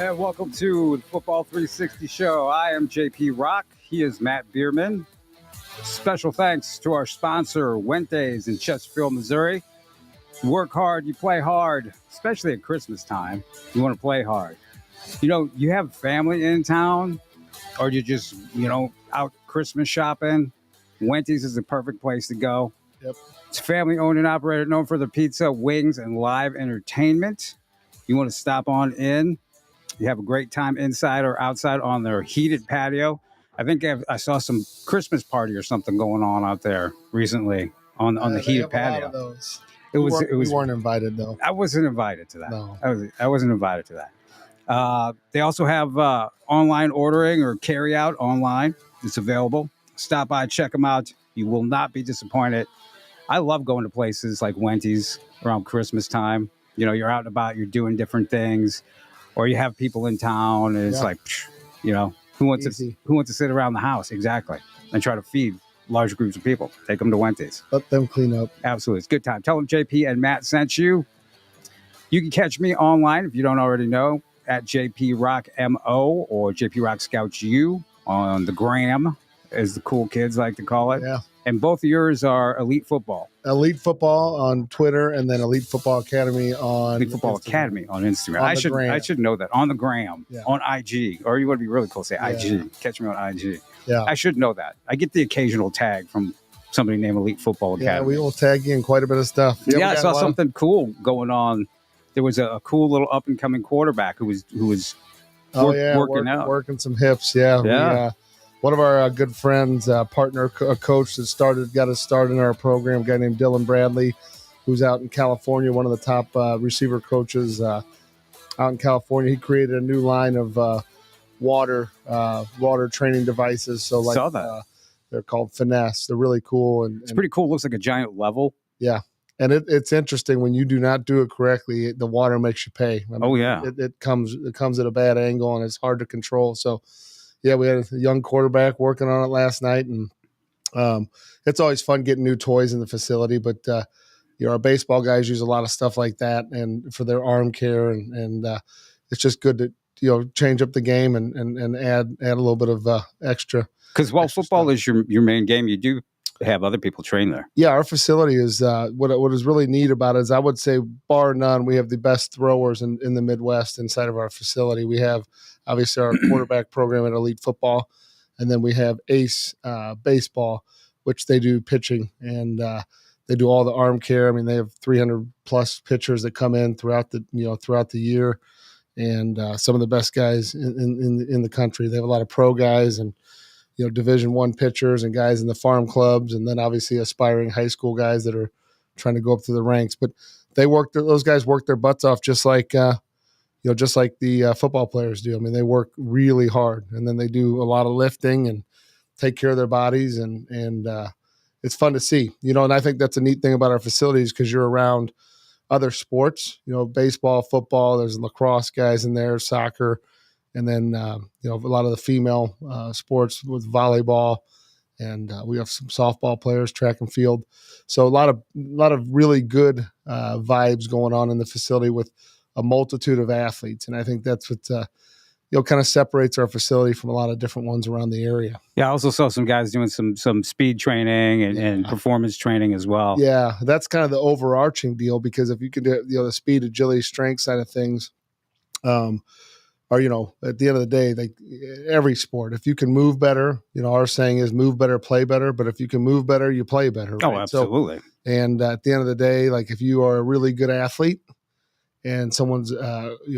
And welcome to the Football 360 show. I am JP Rock. He is Matt Bierman. Special thanks to our sponsor, Wendy's in Chesterfield, Missouri. You work hard, you play hard, especially at Christmas time. You want to play hard. You know, you have family in town, or you're just, out Christmas shopping. Wendy's is the perfect place to go. Yep. It's family owned and operated, known for their pizza, wings, and live entertainment. You want to stop on in. You have a great time inside or outside on their heated patio. I think I saw some Christmas party or something going on out there recently on the heated patio. A lot of those. We weren't invited though. I wasn't invited to that. No. I wasn't invited to that. They also have online ordering or carry out online. It's available. Stop by, check them out. You will not be disappointed. I love going to places like Wendy's around Christmas time. You know, you're out and about, you're doing different things. Or you have people in town, and it's like, who wants to sit around the house exactly and try to feed large groups of people? Take them to Wendy's. Let them clean up. Absolutely, it's a good time. Tell them JP and Matt sent you. You can catch me online if you don't already know at JP Rock MO or JP Rock Scouts U on the gram, as the cool kids like to call it. Yeah. And both of yours are Elite Football. Elite Football on Twitter, and then Elite Football Academy on Elite Football Instagram. Academy on Instagram. On I should know that. On the gram, Yeah. on IG, or you want to be really cool, say Yeah. IG. Catch me on IG. Yeah. I should know that. I get the occasional tag from somebody named Elite Football Academy. Yeah, we will tag you in quite a bit of stuff. I saw something cool going on. There was a cool little up and coming quarterback who was working out, working some hips. Yeah. Yeah. One of our good friends, partner, coach that got us started in our program, a guy named Dylan Bradley, who's out in California, one of the top receiver coaches out in California. He created a new line of water training devices. So saw that. They're called Finesse. They're really cool. It's pretty cool. It looks like a giant level. Yeah. And it's interesting when you do not do it correctly, the water makes you pay. I mean, it comes at a bad angle and it's hard to control. So, yeah, we had a young quarterback working on it last night, and it's always fun getting new toys in the facility. But our baseball guys use a lot of stuff like that, and for their arm care, and it's just good to change up the game and add a little bit of extra. Because while football stuff is your main game, you do have other people train there. Yeah, our facility is what is really neat about it is I would say, bar none, we have the best throwers in the Midwest inside of our facility. We have obviously our quarterback program at Elite Football, and then we have Ace Baseball, which they do pitching, and they do all the arm care. I mean, they have 300 plus pitchers that come in throughout the year, and some of the best guys in the country. They have a lot of pro guys and Division I pitchers and guys in the farm clubs, and then obviously aspiring high school guys that are trying to go up through the ranks. But those guys work their butts off just like the football players do. I mean, they work really hard, and then they do a lot of lifting and take care of their bodies, and it's fun to see. And I think that's a neat thing about our facilities because you're around other sports. Baseball, football. There's lacrosse guys in there, soccer. And then, a lot of the female sports with volleyball, and we have some softball players, track and field. So a lot of really good vibes going on in the facility with a multitude of athletes. And I think that's what, kind of separates our facility from a lot of different ones around the area. Yeah, I also saw some guys doing some speed training and performance training as well. Yeah, that's kind of the overarching deal because if you can do, the speed, agility, strength side of things, or, at the end of the day, like every sport, if you can move better, our saying is move better, play better. But if you can move better, you play better. Right? Oh, absolutely. So, and at the end of the day, like if you are a really good athlete and someone's,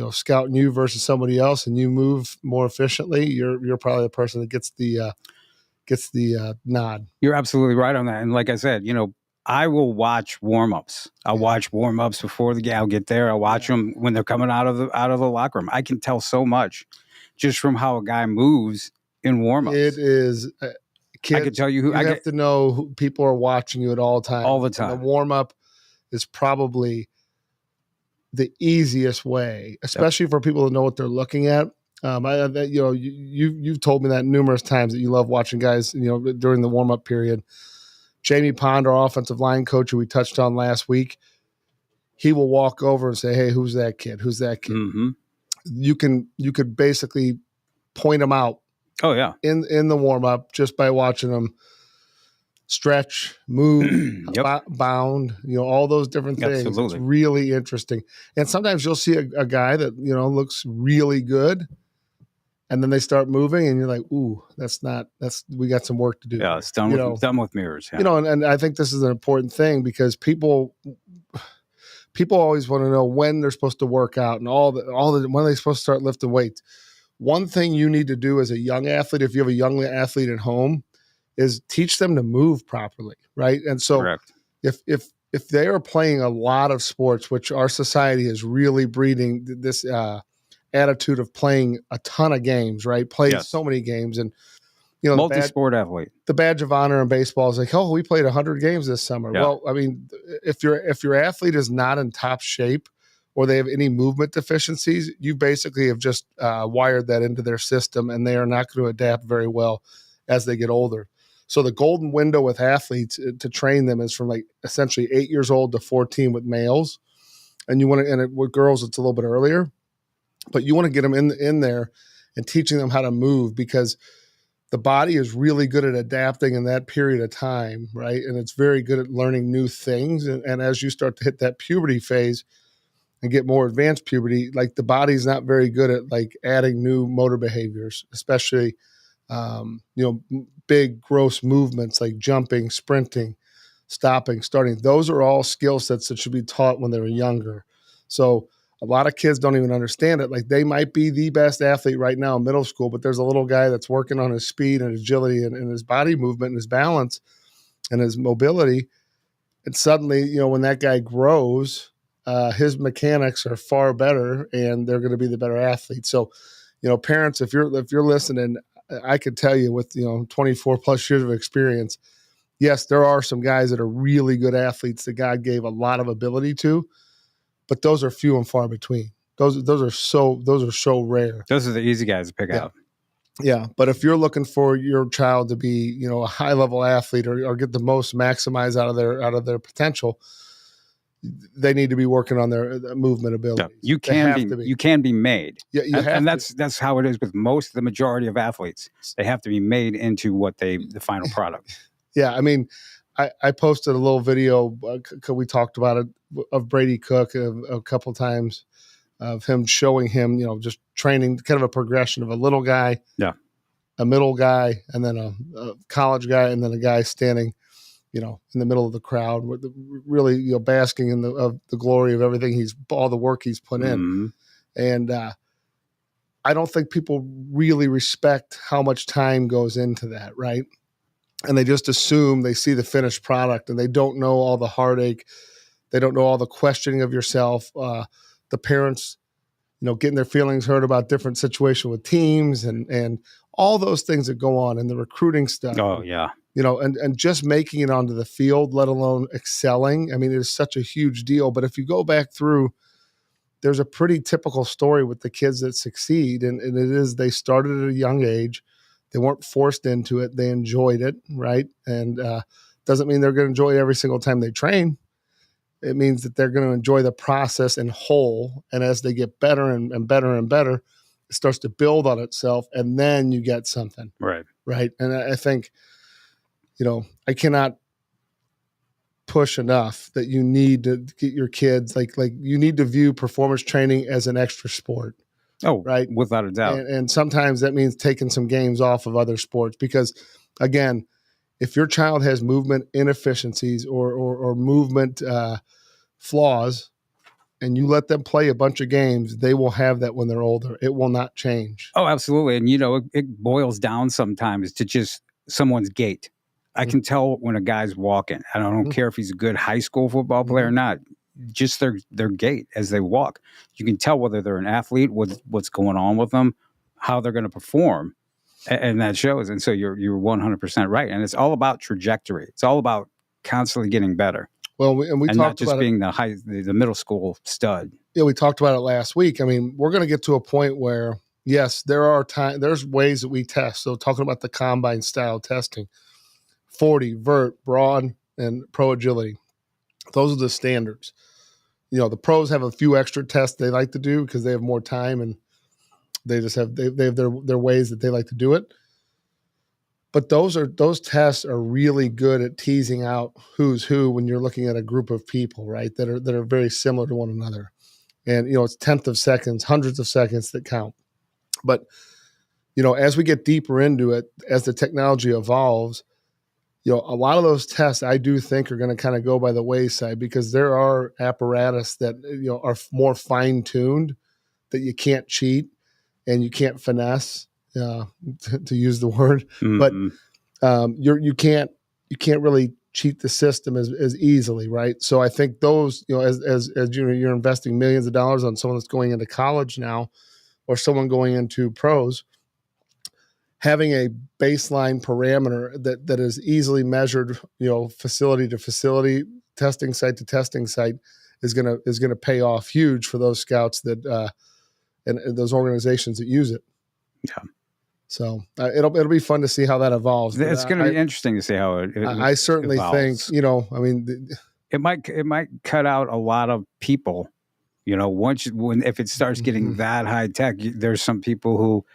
scouting you versus somebody else and you move more efficiently, you're probably the person that gets the nod. You're absolutely right on that. And like I said, I will watch warm-ups. I'll watch warm-ups before the game. I'll get there. I'll watch them when they're coming out of the locker room. I can tell so much just from how a guy moves in warm-ups. It is. Kids, I can tell you you have to know who people are watching you at all times. All the time. And the warm-up is probably the easiest way, especially for people to know what they're looking at. You've told me that numerous times that you love watching guys, during the warm-up period. Jamie Pond, our offensive line coach, who we touched on last week, he will walk over and say, "Hey, who's that kid? Who's that kid?" Mm-hmm. you could basically point them out Oh yeah. in the warm up just by watching them stretch, move, Yep. bound, all those different things. Absolutely. It's really interesting. And sometimes you'll see a guy that, looks really good, and then they start moving and you're like, ooh, we got some work to do. Yeah, it's done with mirrors. Yeah. And I think this is an important thing because people always want to know when they're supposed to work out and when they're supposed to start lifting weights. One thing you need to do as a young athlete, if you have a young athlete at home, is teach them to move properly, right? And so Correct. if they are playing a lot of sports, which our society is really breeding this attitude of playing a ton of games, right? Play so many games, and multi-sport athlete. The badge of honor in baseball is like, oh, we played 100 games this summer. Yeah. Well, I mean, if your athlete is not in top shape or they have any movement deficiencies, you basically have just wired that into their system, and they are not going to adapt very well as they get older. So the golden window with athletes to train them is from like essentially 8 years old to 14 with males, and with girls it's a little bit earlier, but you want to get them in there and teaching them how to move, because the body is really good at adapting in that period of time, right? And it's very good at learning new things. And as you start to hit that puberty phase and get more advanced puberty, like the body's not very good at like adding new motor behaviors, especially big gross movements like jumping, sprinting, stopping, starting. Those are all skill sets that should be taught when they're younger. So a lot of kids don't even understand it. Like they might be the best athlete right now in middle school, but there's a little guy that's working on his speed and agility and his body movement and his balance and his mobility. And suddenly, when that guy grows, his mechanics are far better and they're going to be the better athlete. So, parents, if you're listening, I could tell you with, 24 plus years of experience, yes, there are some guys that are really good athletes that God gave a lot of ability to, but those are few and far between. Those are so rare. Those are the easy guys to pick out. Yeah. But if you're looking for your child to be, a high level athlete or get the most maximize out of their potential, they need to be working on their movement ability. You can be made. Yeah, and that's how it is with the majority of athletes. They have to be made into the final product. Yeah, I mean, I posted a little video. We talked about it of Brady Cook a couple times of him showing him, just training, kind of a progression of a little guy, a middle guy, and then a college guy, and then a guy standing, in the middle of the crowd, with really, basking in the glory of everything all the work he's put in. Mm-hmm. And I don't think people really respect how much time goes into that, right? And they just assume they see the finished product and they don't know all the heartache. They don't know all the questioning of yourself. The parents, getting their feelings hurt about different situation with teams and all those things that go on and the recruiting stuff. Oh, yeah. And just making it onto the field, let alone excelling. I mean, it is such a huge deal. But if you go back through, there's a pretty typical story with the kids that succeed. And it is, they started at a young age. They weren't forced into it. They enjoyed it, right? And doesn't mean they're going to enjoy it every single time they train. It means that they're going to enjoy the process in whole. And as they get better and better and better, it starts to build on itself. And then you get something. Right. Right. And I think, I cannot push enough that you need to get your kids, like you need to view performance training as an extra sport. Oh, right. Without a doubt. And sometimes that means taking some games off of other sports because, again, if your child has movement inefficiencies or movement flaws and you let them play a bunch of games, they will have that when they're older. It will not change. Oh, absolutely. And, it boils down sometimes to just someone's gait. I can tell when a guy's walking. I don't care if he's a good high school football player or not. Just their gait as they walk. You can tell whether they're an athlete, what's going on with them, how they're going to perform, and that shows. And so you're 100% right. And it's all about trajectory. It's all about constantly getting better. Well, we talked not just about being the middle school stud. Yeah, we talked about it last week. I mean, we're going to get to a point where yes, there's ways that we test. So talking about the combine style testing. 40, vert, broad, and pro agility. Those are the standards. The pros have a few extra tests they like to do because they have more time and They just have they have their ways that they like to do it. But those tests are really good at teasing out who's who when you're looking at a group of people, right? That are very similar to one another. And it's tenth of seconds, hundreds of seconds that count. But as we get deeper into it, as the technology evolves, a lot of those tests I do think are going to kind of go by the wayside because there are apparatus that are more fine tuned that you can't cheat and you can't finesse. To use the word, but you can't really cheat the system as easily, right? So I think those, as you're investing millions of dollars on someone that's going into college now, or someone going into pros, having a baseline parameter that is easily measured, facility to facility, testing site to testing site, is gonna pay off huge for those scouts that and those organizations that use it. Yeah. So it'll be fun to see how that evolves. It's going to be interesting to see how it I certainly evolves. think, it might cut out a lot of people. If it starts getting that high tech, there's some people who,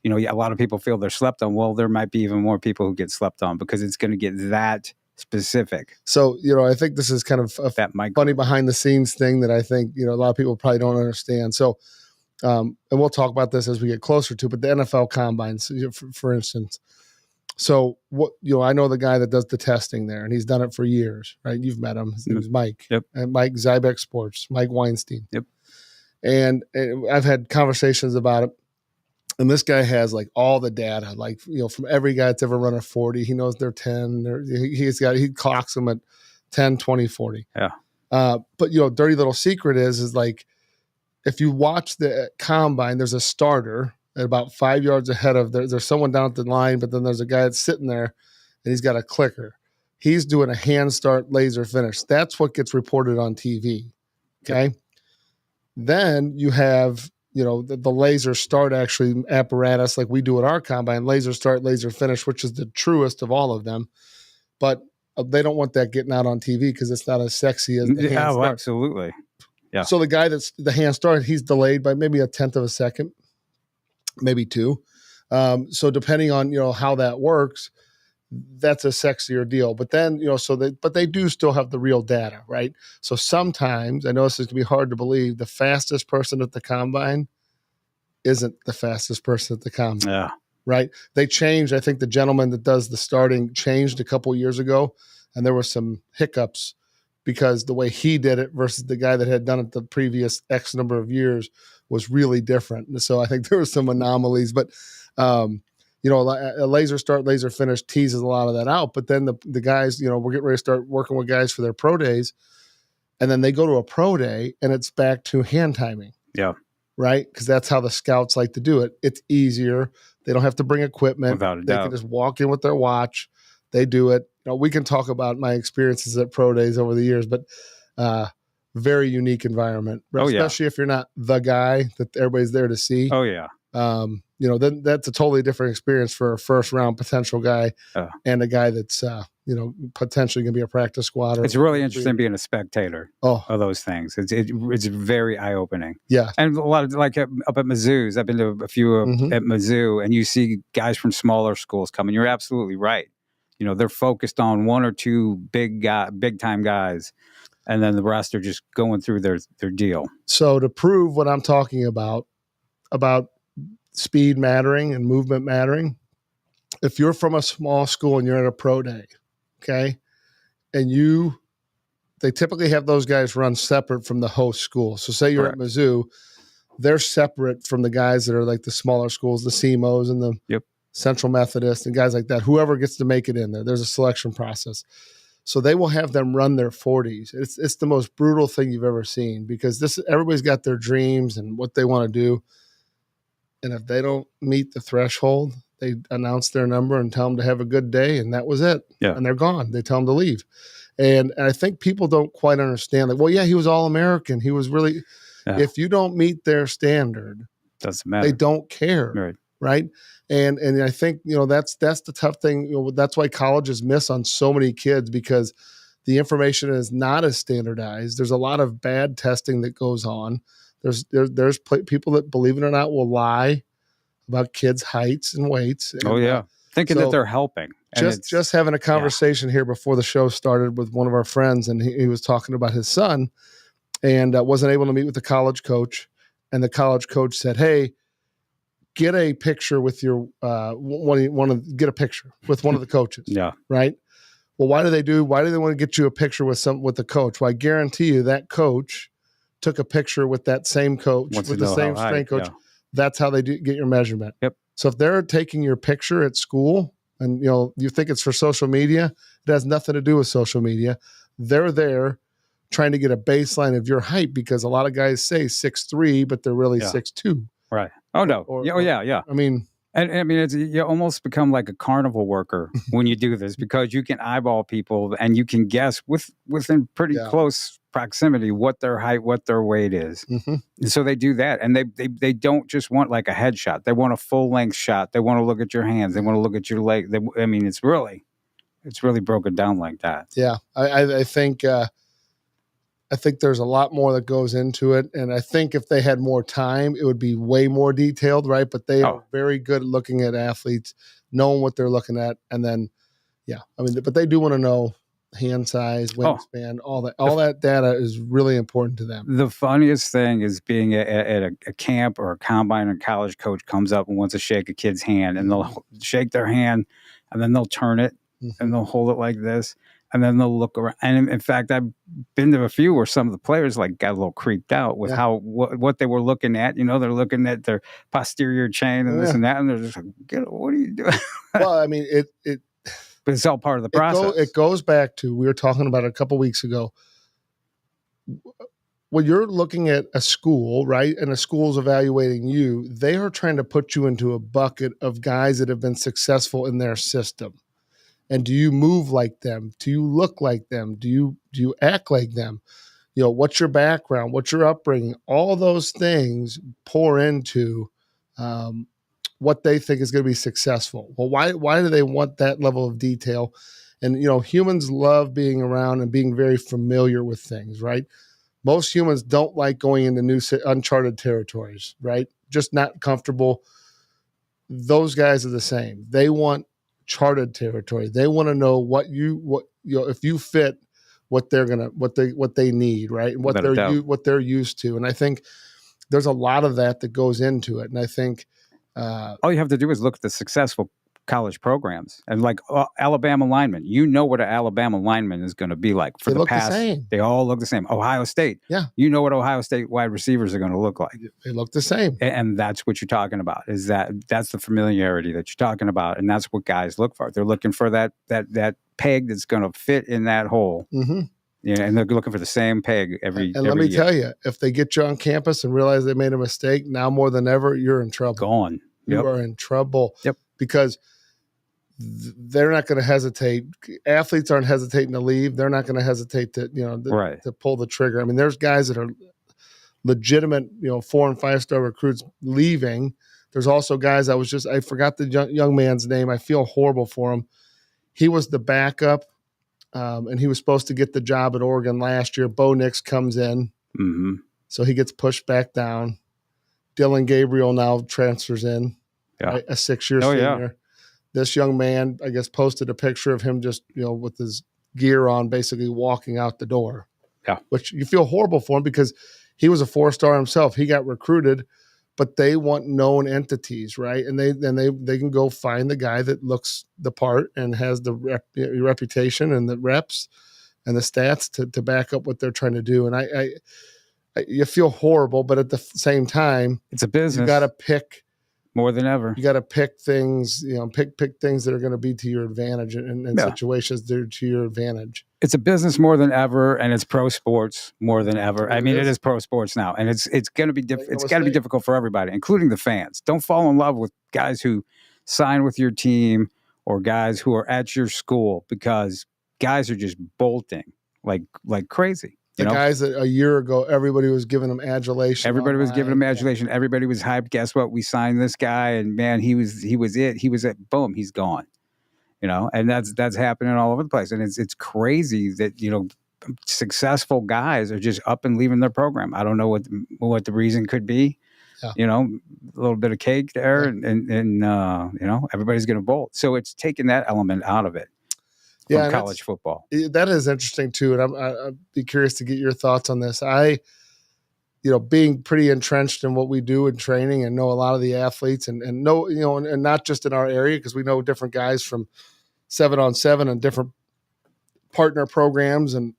a lot of people feel they're slept on. Well, there might be even more people who get slept on because it's going to get that specific. So, I think this is kind of a funny behind the scenes thing that I think, a lot of people probably don't understand. So, and we'll talk about this as we get closer to, but the NFL combines, for instance. So what, I know the guy that does the testing there, and he's done it for years, right? You've met him. His name is Mike. Yep. And Mike Zybex Sports, Mike Weinstein. Yep. And I've had conversations about it. And this guy has like all the data, like, from every guy that's ever run a 40, he knows they're 10. He clocks them at 10, 20, 40. Yeah. But, dirty little secret is like, if you watch the combine, there's a starter at about 5 yards ahead of there's someone down at the line, but then there's a guy that's sitting there and he's got a clicker. He's doing a hand start laser finish. That's what gets reported on TV. Okay. Yep. Then you have, the laser start actually apparatus like we do at our combine, laser start, laser finish, which is the truest of all of them. But they don't want that getting out on TV because it's not as sexy as the hand start. Absolutely. Yeah. So the guy that's the hand start, he's delayed by maybe a tenth of a second, maybe two. So depending on, how that works, that's a sexier deal. But then, but they do still have the real data, right? So sometimes, I know this is going to be hard to believe, the fastest person at the combine isn't the fastest person at the combine. Yeah. Right? They changed. I think the gentleman that does the starting changed a couple years ago, and there were some hiccups because the way he did it versus the guy that had done it the previous X number of years was really different. And so I think there were some anomalies, but, a laser start, laser finish teases a lot of that out. But then the guys, we're getting ready to start working with guys for their pro days. And then they go to a pro day and it's back to hand timing. Yeah. Right? Because that's how the scouts like to do it. It's easier. They don't have to bring equipment. Without a They doubt. can just walk in with their watch. They do it. We can talk about my experiences at pro days over the years, but very unique environment, especially if you're not the guy that everybody's there to see. Oh yeah. Then that's a totally different experience for a first round potential guy and a guy that's, potentially going to be a practice squad. It's really interesting being a spectator of those things. It's very eye opening. Yeah. And a lot of up at Mizzou's, I've been to a few at Mizzou, and you see guys from smaller schools coming. You're absolutely right. They're focused on one or two big time guys, and then the rest are just going through their deal. So to prove what I'm talking about speed mattering and movement mattering, if you're from a small school and you're at a pro day, okay, and they typically have those guys run separate from the host school. So say you're Correct. at Mizzou, they're separate from the guys that are like the smaller schools, the CMOs and the Central Methodist and guys like that. Whoever gets to make it in there, there's a selection process. So they will have them run their 40s. It's the most brutal thing you've ever seen because everybody's got their dreams and what they want to do. And if they don't meet the threshold, they announce their number and tell them to have a good day, and that was it. Yeah. And they're gone. They tell them to leave. And I think people don't quite understand. Like, well, yeah, he was All-American. He was really if you don't meet their standard, doesn't matter. They don't care. Right. And I think, that's the tough thing. That's why colleges miss on so many kids because the information is not as standardized. There's a lot of bad testing that goes on. There's people that, believe it or not, will lie about kids' heights and weights. And, Oh yeah, thinking so that they're helping. And just having a conversation here before the show started with one of our friends, and he was talking about his son, and wasn't able to meet with the college coach, and the college coach said, "Hey, get a picture with your get a picture with one of the coaches." Yeah. Right. Well, why do they want to get you a picture with the coach? Well, I guarantee you that coach took a picture with that same coach, with the same strength coach. Yeah. That's how they get your measurement. Yep. So if they're taking your picture at school and you think it's for social media, it has nothing to do with social media. They're there trying to get a baseline of your height, because a lot of guys say 6'3", but they're really 6'2". Right. Oh no. Yeah. I mean, you almost become like a carnival worker when you do this, because you can eyeball people and you can guess within pretty close proximity what their height, what their weight is. Mm-hmm. And so they do that, and they don't just want like a headshot. They want a full length shot. They want to look at your hands. They want to look at your leg. It's really broken down like that. Yeah, I think there's a lot more that goes into it, and I think if they had more time, it would be way more detailed, right? But they are very good at looking at athletes, knowing what they're looking at, and then, but they do want to know hand size, wingspan, all that. All that data is really important to them. The funniest thing is being at a camp or a combine, and a college coach comes up and wants to shake a kid's hand, and they'll shake their hand, and then they'll turn it, and they'll hold it like this. And then they'll look around. And in fact, I've been to a few where some of the players got a little creeped out with what they were looking at. They're looking at their posterior chain and this and that, and they're just like, "What are you doing?" Well, I mean, but it's all part of the process. It goes back to, we were talking about it a couple of weeks ago. When you're looking at a school, right, and a school's evaluating you, they are trying to put you into a bucket of guys that have been successful in their system. And do you move like them? Do you look like them? Do you act like them? What's your background? What's your upbringing? All those things pour into what they think is going to be successful. Well, why do they want that level of detail? And, humans love being around and being very familiar with things, right? Most humans don't like going into new, uncharted territories, right? Just not comfortable. Those guys are the same. They want charted territory. They want to know if you fit what they need, right? And what they're used to. And I think there's a lot of that goes into it. And I think all you have to do is look at the successful college programs, and like Alabama linemen. What an Alabama lineman is going to be like for the past. They all look the same. Ohio State. Yeah. What Ohio State wide receivers are going to look like. They look the same. And that's what you're talking about. That's the familiarity that you're talking about, and that's what guys look for. They're looking for that peg that's going to fit in that hole. Mm-hmm. And they're looking for the same peg every. And let me tell you, if they get you on campus and realize they made a mistake, now more than ever, you're in trouble. Gone. You are in trouble. Yep. Because they're not going to hesitate. Athletes aren't hesitating to leave. They're not going to hesitate to to pull the trigger. I mean, there's guys that are legitimate, 4 and 5 star recruits leaving. There's also guys. I forgot the young man's name. I feel horrible for him. He was the backup, and he was supposed to get the job at Oregon last year. Bo Nix comes in, so he gets pushed back down. Dylan Gabriel now transfers in, right? A 6-year senior. Yeah. This young man, I guess, posted a picture of him just, with his gear on, basically walking out the door. Yeah. Which you feel horrible for him, because he was a 4-star himself. He got recruited, but they want known entities, right? And they can go find the guy that looks the part and has the reputation and the reps and the stats to back up what they're trying to do. And I you feel horrible, but at the same time, it's a business. You got to pick. More than ever. You got to pick things, pick things that are going to be to your advantage, and situations that are to your advantage. It's a business more than ever, and it's pro sports more than ever. It is pro sports now, and it's going to be it's got to be difficult for everybody, including the fans. Don't fall in love with guys who sign with your team or guys who are at your school, because guys are just bolting like crazy. The guys that a year ago, everybody was giving them adulation. Everybody was giving them adulation. Yeah. Everybody was hyped. Guess what? We signed this guy, and man, he was it. He was it. Boom, he's gone. And that's happening all over the place. And it's crazy that successful guys are just up and leaving their program. I don't know what the reason could be. Yeah. You know, a little bit of cake there, Yeah. and everybody's going to bowl. So it's taking that element out of it from and college football. that is interesting too. And I'd be curious to get your thoughts on this. Being pretty entrenched in what we do in training and know a lot of the athletes and know, and not just in our area, because we know different guys from 7-on-7 and different partner programs and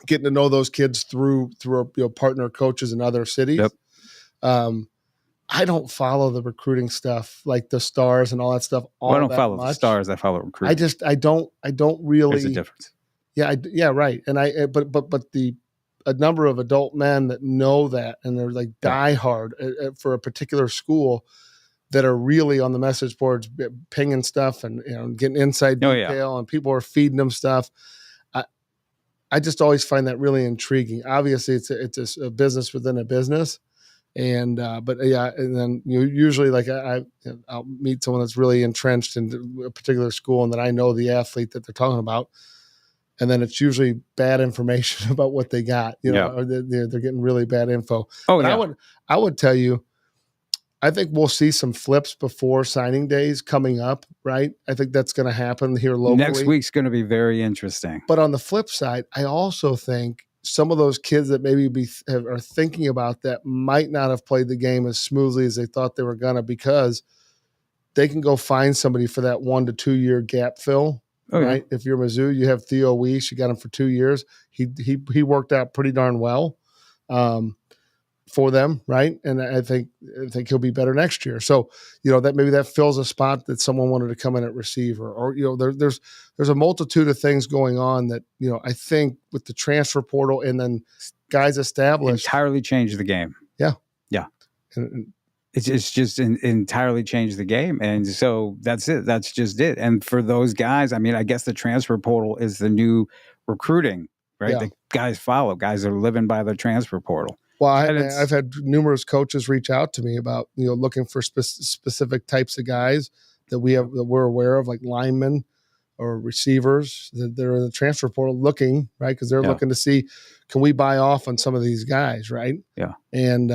getting to know those kids through partner coaches in other cities. Yep. I don't follow the recruiting stuff, like the stars and all that stuff. I don't follow the stars. I follow recruiting. I don't really. There's a difference. Yeah, right. And but a number of adult men that know that, and they're like diehard for a particular school, that are really on the message boards pinging stuff and getting inside detail, and people are feeding them stuff. I just always find that really intriguing. Obviously, it's a business within a business, and then usually like I'll meet someone that's really entrenched in a particular school, and that I know the athlete that they're talking about. And then it's usually bad information about what they got, or they're getting really bad info. Oh, but yeah. I would tell you, I think we'll see some flips before signing days coming up, right? I think that's going to happen here locally. Next week's going to be very interesting. But on the flip side, I also think some of those kids that maybe are thinking about that might not have played the game as smoothly as they thought they were going to, because they can go find somebody for that 1 to 2 year gap fill. Oh, right. Yeah. If you're Mizzou, you have Theo Weiss. You got him for 2 years. He worked out pretty darn well for them, right? And I think he'll be better next year. So that maybe that fills a spot that someone wanted to come in at receiver, or there's a multitude of things going on that I think with the transfer portal and then guys established entirely changed the game. Yeah. And it's just entirely changed the game. And so that's it. That's just it. And for those guys, I mean, I guess the transfer portal is the new recruiting, right? Yeah. The guys follow. Guys are living by the transfer portal. Well, I've had numerous coaches reach out to me about, looking for specific types of guys that we're aware of, like linemen or receivers that they're in the transfer portal looking, right? Because they're looking to see, can we buy off on some of these guys, right? Yeah. And,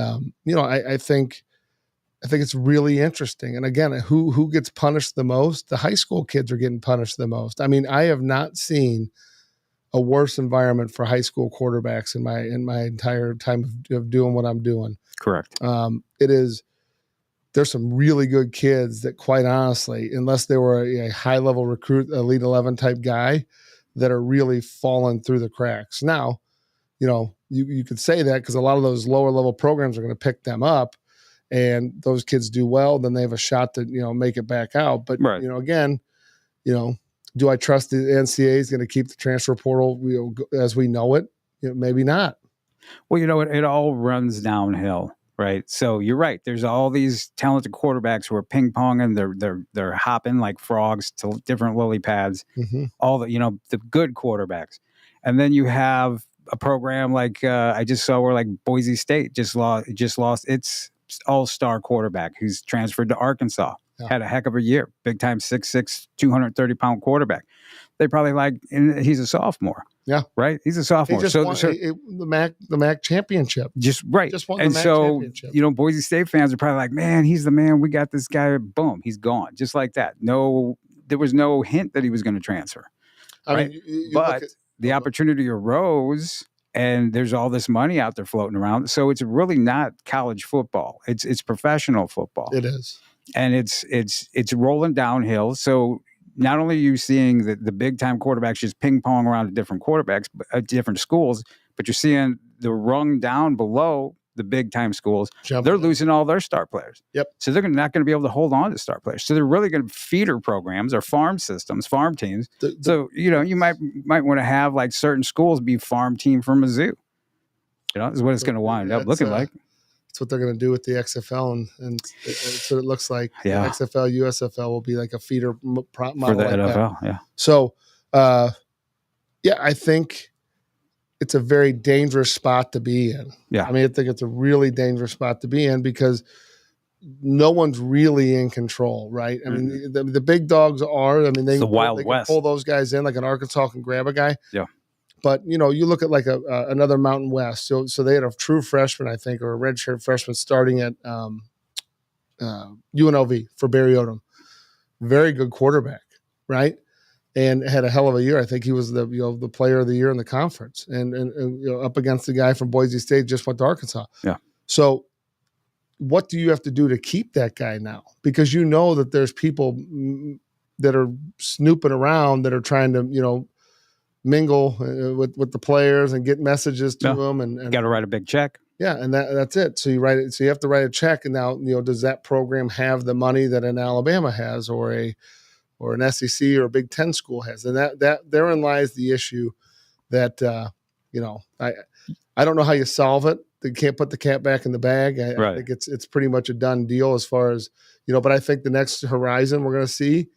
I think it's really interesting. And again, who gets punished the most? The high school kids are getting punished the most. I mean, I have not seen a worse environment for high school quarterbacks in my entire time of doing what I'm doing. Correct. There's some really good kids that, quite honestly, unless they were a high level recruit, Elite 11 type guy, that are really falling through the cracks. Now, you could say that because a lot of those lower level programs are going to pick them up, and those kids do well, then they have a shot to make it back out. But right. Again, do I trust the NCAA is going to keep the transfer portal as we know it? Maybe not. Well, it all runs downhill, right? So you're right. There's all these talented quarterbacks who are ping ponging. They're hopping like frogs to different lily pads. Mm-hmm. All the good quarterbacks, and then you have a program like I just saw where like Boise State just lost its all-star quarterback who's transferred to Arkansas. Yeah. Had a heck of a year. Big time 6'6", 230-pound quarterback. They probably he's a sophomore. Yeah. Right? He's a sophomore. He just won the MAC championship. Just right. Just won the MAC championship. Boise State fans are probably like, man, he's the man. We got this guy. Boom, he's gone. Just like that. No, there was no hint that he was going to transfer. I mean, but the opportunity arose, and there's all this money out there floating around. So it's really not college football. It's professional football. It is. And it's rolling downhill. So not only are you seeing the big time quarterbacks just ping pong around to different quarterbacks at different schools, but you're seeing the rung down below the big time schools. They're losing all their star players. Yep. So they're not going to be able to hold on to star players. So they're really going to feeder programs or farm systems, farm teams. So you might want to have like certain schools be farm team for Mizzou. Is what it's going to wind up looking like. That's what they're going to do with the XFL, and that's what it looks like. Yeah. The XFL, USFL will be like a feeder model for the NFL. That. Yeah. So, I think it's a very dangerous spot to be in. Yeah. I mean, I think it's a really dangerous spot to be in because no one's really in control, right? I mean, the big dogs are. I mean, they Wild can West. pull those guys in, like an Arkansas can grab a guy. Yeah. But you look at like another Mountain West. So they had a true freshman, I think, or a redshirt freshman starting at UNLV for Barry Odom. Very good quarterback, right? And had a hell of a year. I think he was the player of the year in the conference, and up against the guy from Boise State just went to Arkansas. Yeah. So what do you have to do to keep that guy now? Because that there's people that are snooping around that are trying to mingle with the players and get messages to them, and got to write a big check. Yeah, and that's it. So you write it. So you have to write a check, and now does that program have the money that an Alabama has, or an SEC or a Big Ten school has? And that therein lies the issue. That I don't know how you solve it. They can't put the cat back in the bag. I think it's pretty much a done deal as far as But I think the next horizon we're going to see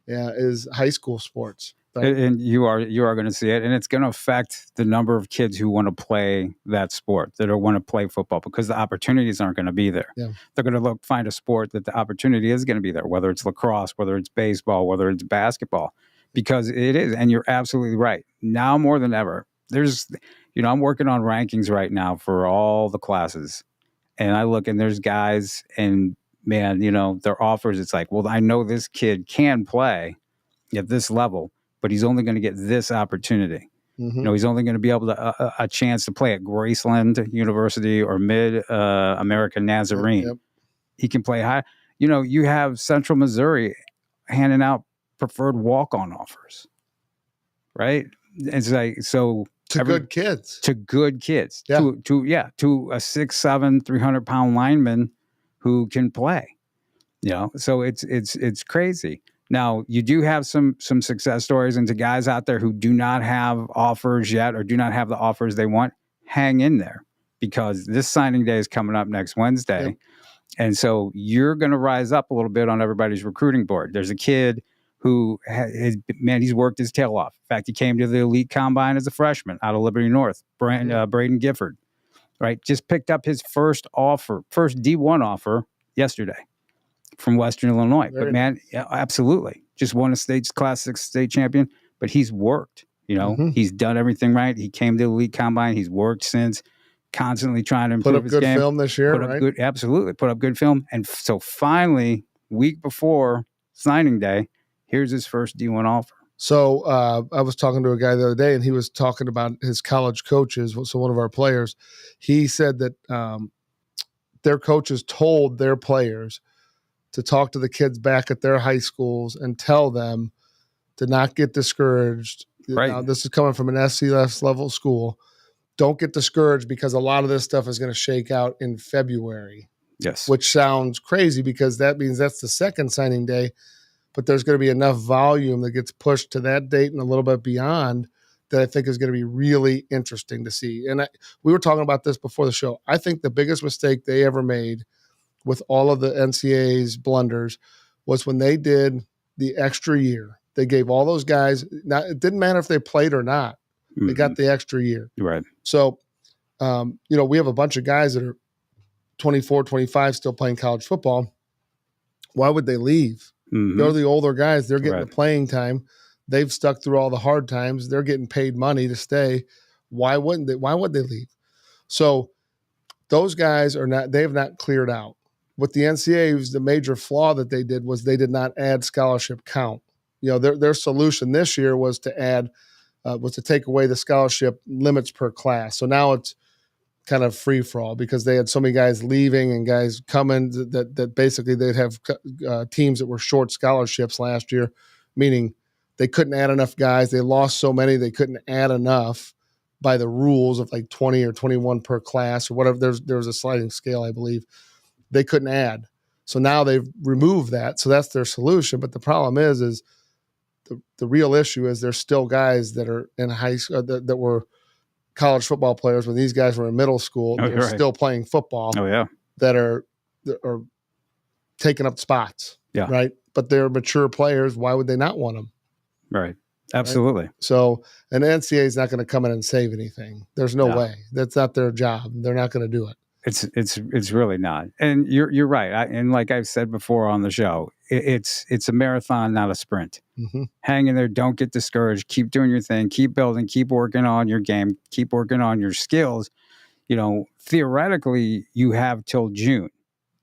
is high school sports. And you are going to see it, and it's going to affect the number of kids who want to play that sport, that want to play football, because the opportunities aren't going to be there. Yeah. They're going to find a sport that the opportunity is going to be there, whether it's lacrosse, whether it's baseball, whether it's basketball, because it is. And you're absolutely right. Now more than ever, there's, I'm working on rankings right now for all the classes, and I look and there's guys, and man, their offers. It's like, well, I know this kid can play at this level, but he's only going to get this opportunity. Mm-hmm. He's only going to be able to a chance to play at Graceland University or Mid American Nazarene. Yep. He can play high. You have Central Missouri handing out preferred walk-on offers, right? It's like, so to good kids, yeah. to a 6'7", 300-pound lineman who can play. So it's crazy. Now, you do have some success stories, and to guys out there who do not have offers yet or do not have the offers they want, hang in there, because this signing day is coming up next Wednesday. Yep. And so you're going to rise up a little bit on everybody's recruiting board. There's a kid who he's worked his tail off. In fact, he came to the elite combine as a freshman out of Liberty North, Braden Gifford, right? Just picked up his first D1 offer yesterday from Western Illinois. But man, yeah, absolutely. Just won a Class 6 state champion, but he's worked, he's done everything right. He came to the elite combine. He's worked since, constantly trying to improve his game. Put up good film this year, right? Absolutely. Put up good film. And so finally, week before signing day, here's his first D1 offer. So I was talking to a guy the other day, and he was talking about his college coaches. So one of our players, he said that their coaches told their players to talk to the kids back at their high schools and tell them to not get discouraged. Right. Now, this is coming from an SCS level school. Don't get discouraged, because a lot of this stuff is going to shake out in February. Yes. Which sounds crazy, because that means that's the second signing day, but there's going to be enough volume that gets pushed to that date and a little bit beyond that I think is going to be really interesting to see. And we were talking about this before the show. I think the biggest mistake they ever made with all of the NCAA's blunders was when they did the extra year. They gave all those guys, it didn't matter if they played or not, they got the extra year. Right. So, we have a bunch of guys that are 24, 25 still playing college football. Why would they leave? Mm-hmm. They're the older guys. They're getting the playing time. They've stuck through all the hard times. They're getting paid money to stay. Why wouldn't they? Why would they leave? So those guys they have not cleared out. With the NCAA, the major flaw that they did was they did not add scholarship count. Their solution this year was to take away the scholarship limits per class. So now it's kind of free for all, because they had so many guys leaving and guys coming that basically they'd have teams that were short scholarships last year, meaning they couldn't add enough guys. They lost so many they couldn't add enough by the rules of like 20 or 21 per class or whatever. There was a sliding scale, I believe. They couldn't add. So now they've removed that. So that's their solution. But the problem is the real issue is there's still guys that are in high school that were college football players when these guys were in middle school. They're still playing football. Oh, yeah. That are taking up spots. Yeah. Right. But they're mature players. Why would they not want them? Right. Absolutely. Right? So an NCAA is not going to come in and save anything. There's no way. That's not their job. They're not going to do it. It's really not. And you're right. And like I've said before on the show, it's a marathon, not a sprint. Mm-hmm. Hang in there. Don't get discouraged. Keep doing your thing. Keep building. Keep working on your game. Keep working on your skills. Theoretically, you have till June,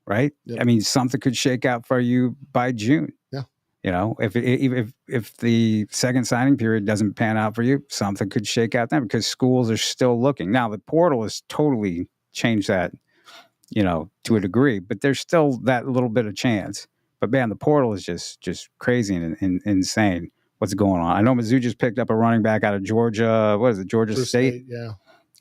right? Yep. I mean, something could shake out for you by June. Yeah. If the second signing period doesn't pan out for you, something could shake out then, because schools are still looking. Now, the portal has totally changed that, to a degree, but there's still that little bit of chance. But man, the portal is just crazy and insane. What's going on? I know Mizzou just picked up a running back out of Georgia. What is it, Georgia State? Yeah.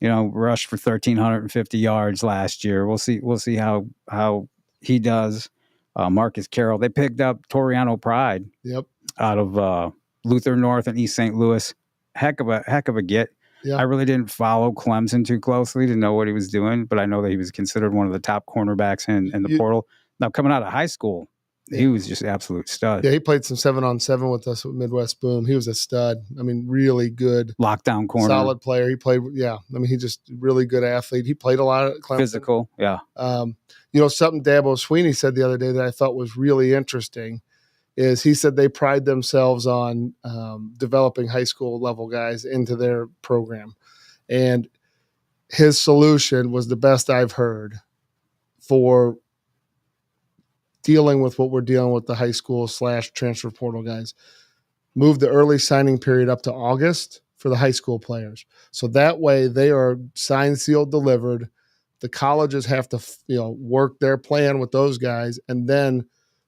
Rushed for 1,350 yards last year. We'll see how he does. Marcus Carroll. They picked up Toriano Pride. Yep. Out of Luther North and East St. Louis. Heck of a get. Yeah. I really didn't follow Clemson too closely to know what he was doing, but I know that he was considered one of the top cornerbacks in the portal. Now, coming out of high school, he was just an absolute stud. Yeah, he played some 7-on-7 with us with Midwest Boom. He was a stud. I mean, really good. Lockdown corner. Solid player. He played, he just really good athlete. He played a lot of Clemson. Physical, yeah. Something Dabo Sweeney said the other day that I thought was really interesting is he said they pride themselves on developing high school level guys into their program. And his solution was the best I've heard for dealing with what we're dealing with the high school / transfer portal guys. Move the early signing period up to August for the high school players. So that way they are signed, sealed, delivered. The colleges have to, work their plan with those guys. And then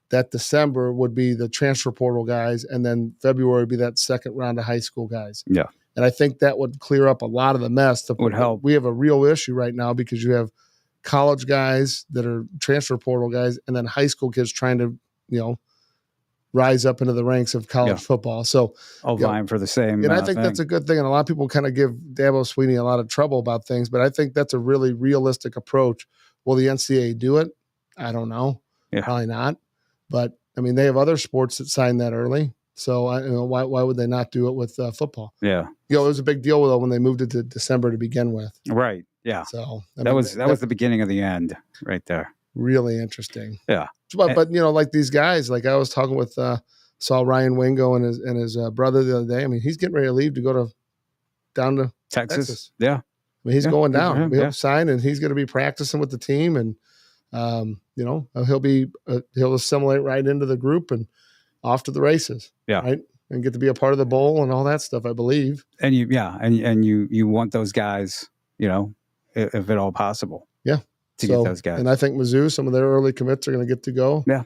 that December would be the transfer portal guys. And then February would be that second round of high school guys. Yeah. And I think that would clear up a lot of the mess. Would help. We have a real issue right now because you have college guys that are transfer portal guys and then high school kids trying to, rise up into the ranks of college football. So all vying for the same. And I think that's a good thing. And a lot of people kind of give Dabo Sweeney a lot of trouble about things, but I think that's a really realistic approach. Will the NCAA do it? I don't know. Yeah. Probably not. But I mean, they have other sports that sign that early. So why would they not do it with football? Yeah. It was a big deal when they moved it to December to begin with. Right. Yeah. So that was the beginning of the end right there. Really interesting. Yeah. But like these guys, like I was talking with, saw Ryan Wingo and his brother the other day. I mean, he's getting ready to leave to go down to Texas. Yeah. I mean, he's going down. He'll sign and he's going to be practicing with the team, and he'll assimilate right into the group and off to the races. Yeah. Right. And get to be a part of the bowl and all that stuff, I believe. And you want those guys, if at all possible. Yeah. To get those guys. And I think Mizzou, some of their early commits are going to get to go. Yeah.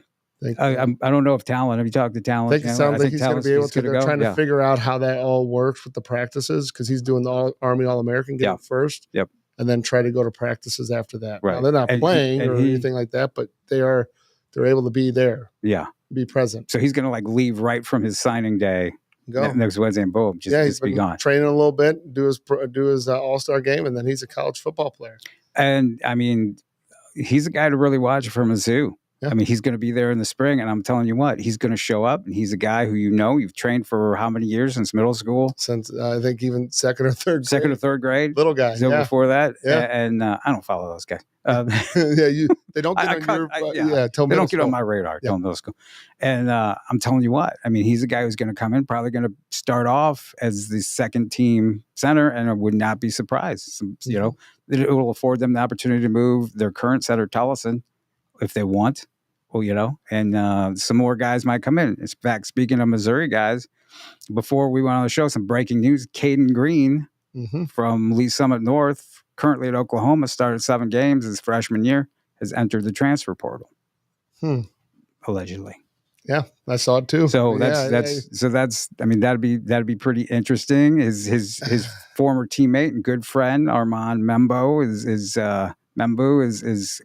I don't know if Talent. Have you talked to Talent? I think it sounds like he's going to be able to. They're trying to figure out how that all works with the practices because he's doing the Army All-American game first. Yep. And then try to go to practices after that. Right. Now, they're not playing or anything like that, but they're able to be there. Yeah. Be present. So he's going to leave right from his signing day. Go next Wednesday and boom, just be gone. Training a little bit, do his All-Star game, and then he's a college football player. And I mean, he's a guy to really watch for Mizzou. Yeah. I mean, he's going to be there in the spring, and I'm telling you what, he's going to show up, and he's a guy who you've trained for how many years since middle school? Since I think even second or third grade. Little guy. So before that, yeah. And I don't follow those guys. They don't get they don't get on my radar till middle school. And I'm telling you what, I mean, he's a guy who's going to come in, probably going to start off as the second team center, and I would not be surprised. It will afford them the opportunity to move their current center, Tullison, if they want. Well, and some more guys might come in. In fact, speaking of Missouri guys, before we went on the show, some breaking news: Caden Green from Lee Summit North, currently at Oklahoma, started 7 games his freshman year, has entered the transfer portal. Allegedly. Yeah, I saw it too. So that's I mean, that'd be pretty interesting. His former teammate and good friend Armand Membo is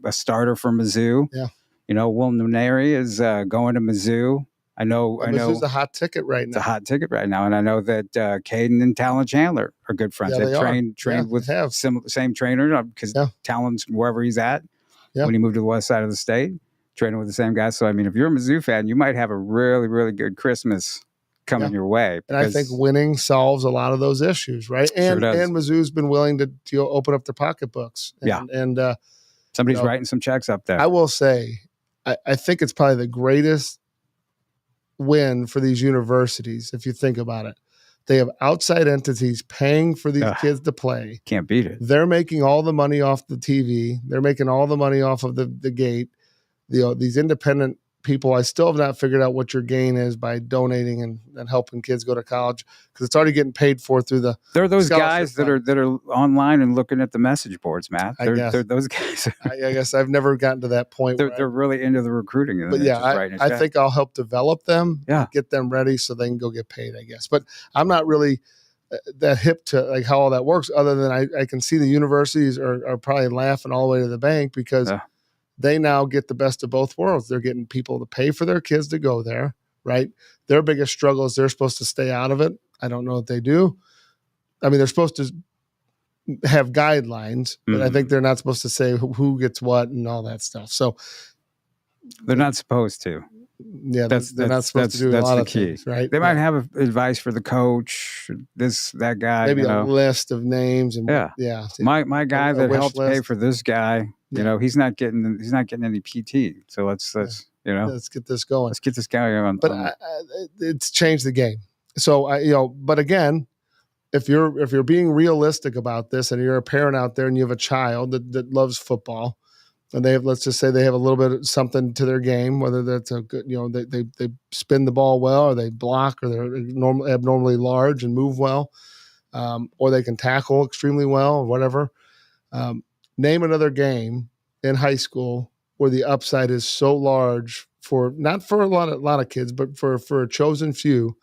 a starter for Mizzou. Yeah. Will Nunari is going to Mizzou. I know. Mizzou's a hot ticket right now. It's a hot ticket right now, and I know that Caden and Talon Chandler are good friends. Yeah, they trained with same trainer because Talon's wherever he's at when he moved to the west side of the state, training with the same guys. So I mean, if you're a Mizzou fan, you might have a really, really good Christmas coming your way. And I think winning solves a lot of those issues, right? And Mizzou's been willing to open up their pocketbooks. And Somebody's You know, writing some checks up there. I will say, I think it's probably the greatest win for these universities, if you think about it. They have outside entities paying for these kids to play. Can't beat it. They're making all the money off the TV. They're making all the money off of the gate. These independent people, I still have not figured out what your gain is by donating and helping kids go to college, because it's already getting paid for through the. There are those guys that are online and looking at the message boards, Matt. They're those guys. I guess I've never gotten to that point. They're really into the recruiting. But yeah, I think I'll help develop them, get them ready so they can go get paid, I guess. But I'm not really that hip to like how all that works, other than I can see the universities are probably laughing all the way to the bank, because they now get the best of both worlds. They're getting people to pay for their kids to go there, right? Their biggest struggle is they're supposed to stay out of it. I don't know if they do. I mean, they're supposed to have guidelines, but I think they're not supposed to say who gets what and all that stuff. So they're not supposed to. Yeah, they're not supposed to do a lot of things, right? They might have advice for the coach, that guy. Maybe a list of names and My guy that helped pay for this guy, he's not getting any PT. So let's get this going. Let's get this guy on. But it's changed the game. So but again, if you're being realistic about this, and you're a parent out there and you have a child that loves football, and let's just say they have a little bit of something to their game, whether that's a good, they spin the ball well, or they block, or they're abnormally large and move well, or they can tackle extremely well, or whatever. Name another game in high school where the upside is so large not for a lot of kids, but for a chosen few,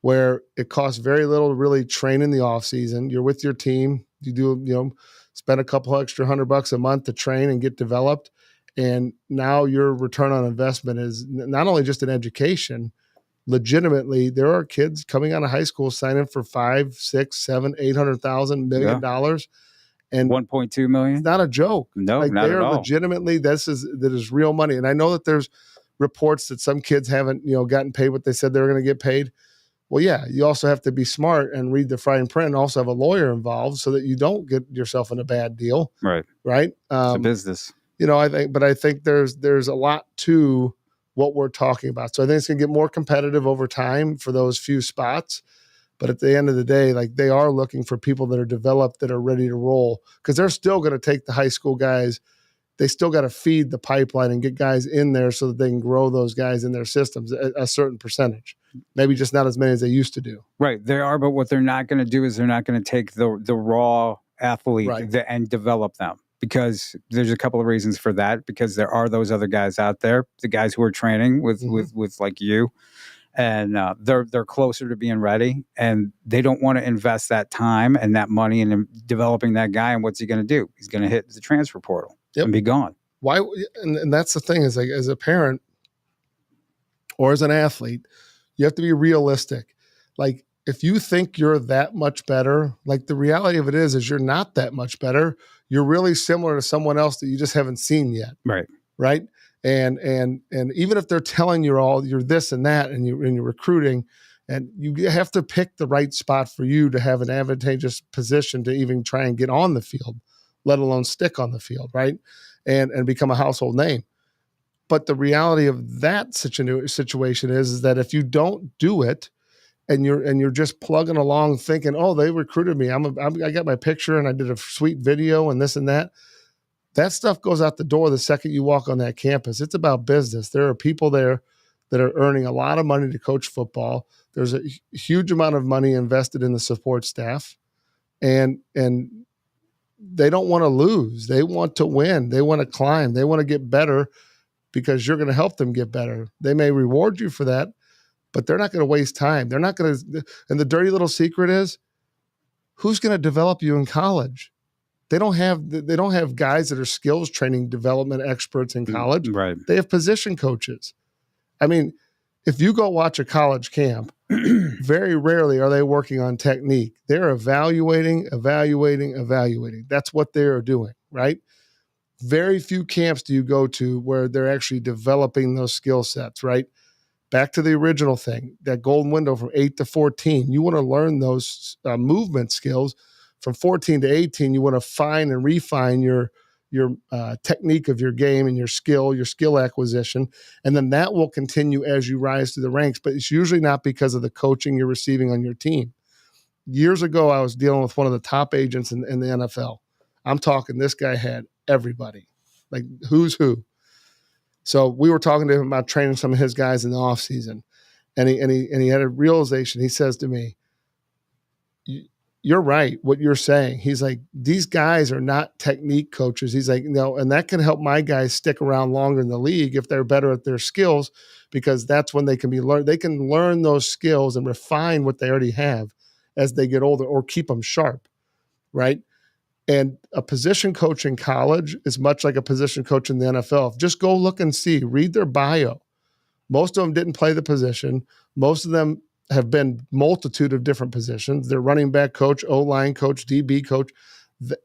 where it costs very little to really train in the off season. You're with your team. You do, spend a couple extra $100 a month to train and get developed. And now your return on investment is not only just an education. Legitimately, there are kids coming out of high school signing for $500,000, $600,000, $700,000, $800,000 million. And 1.2 million. It's not a joke. No, not at all. Legitimately, that is real money. And I know that there's reports that some kids haven't, gotten paid what they said they were going to get paid. Well, yeah, you also have to be smart and read the fine print, and also have a lawyer involved so that you don't get yourself in a bad deal. Right. Right. It's a business. I think there's a lot to what we're talking about. So I think it's going to get more competitive over time for those few spots. But at the end of the day, like, they are looking for people that are developed, that are ready to roll, because they're still going to take the high school guys. They still got to feed the pipeline and get guys in there so that they can grow those guys in their systems a certain percentage. Maybe just not as many as they used to do. Right. They are, but what they're not going to do is they're not going to take the raw athlete and develop them, because there's a couple of reasons for that. Because there are those other guys out there, the guys who are training with like you, and they're closer to being ready, and they don't want to invest that time and that money in developing that guy. And what's he going to do? He's going to hit the transfer portal and be gone. Why? And that's the thing, is, like, as a parent or as an athlete, you have to be realistic. Like, if you think you're that much better, like, the reality of it is you're not that much better. You're really similar to someone else that you just haven't seen yet. Right. Right. And even if they're telling you you're this and that, and you're recruiting, and you have to pick the right spot for you to have an advantageous position to even try and get on the field, let alone stick on the field. Right. And become a household name. But the reality of that situation is that if you don't do it, and you're just plugging along thinking, oh, they recruited me, I got my picture and I did a sweet video and this and that, that stuff goes out the door the second you walk on that campus. It's about business. There are people there that are earning a lot of money to coach football. There's a huge amount of money invested in the support staff, and they don't want to lose. They want to win. They want to climb. They want to get better, because you're going to help them get better. They may reward you for that, but they're not going to waste time. They're not going to. And the dirty little secret is, who's going to develop you in college? They don't have guys that are skills training development experts in college. Right. They have position coaches. I mean, if you go watch a college camp, very rarely are they working on technique. They're evaluating. That's what they are doing, right? Very few camps do you go to where they're actually developing those skill sets, right? Back to the original thing, that golden window from 8 to 14. You want to learn those movement skills. From 14 to 18, you want to fine and refine your technique of your game and your skill acquisition. And then that will continue as you rise through the ranks, but it's usually not because of the coaching you're receiving on your team. Years ago, I was dealing with one of the top agents in the NFL. I'm talking, this guy had everybody, like who's who. So we were talking to him about training some of his guys in the off season. And he had a realization. He says to me, "You're right, what you're saying." He's like, "These guys are not technique coaches." He's like, "No, and that can help my guys stick around longer in the league if they're better at their skills, because that's when they can be learned. They can learn those skills and refine what they already have as they get older, or keep them sharp, right?" And a position coach in college is much like a position coach in the NFL. Just go look and see, read their bio. Most of them didn't play the position. Most of them have been multitude of different positions. They're running back coach, O-line coach, DB coach.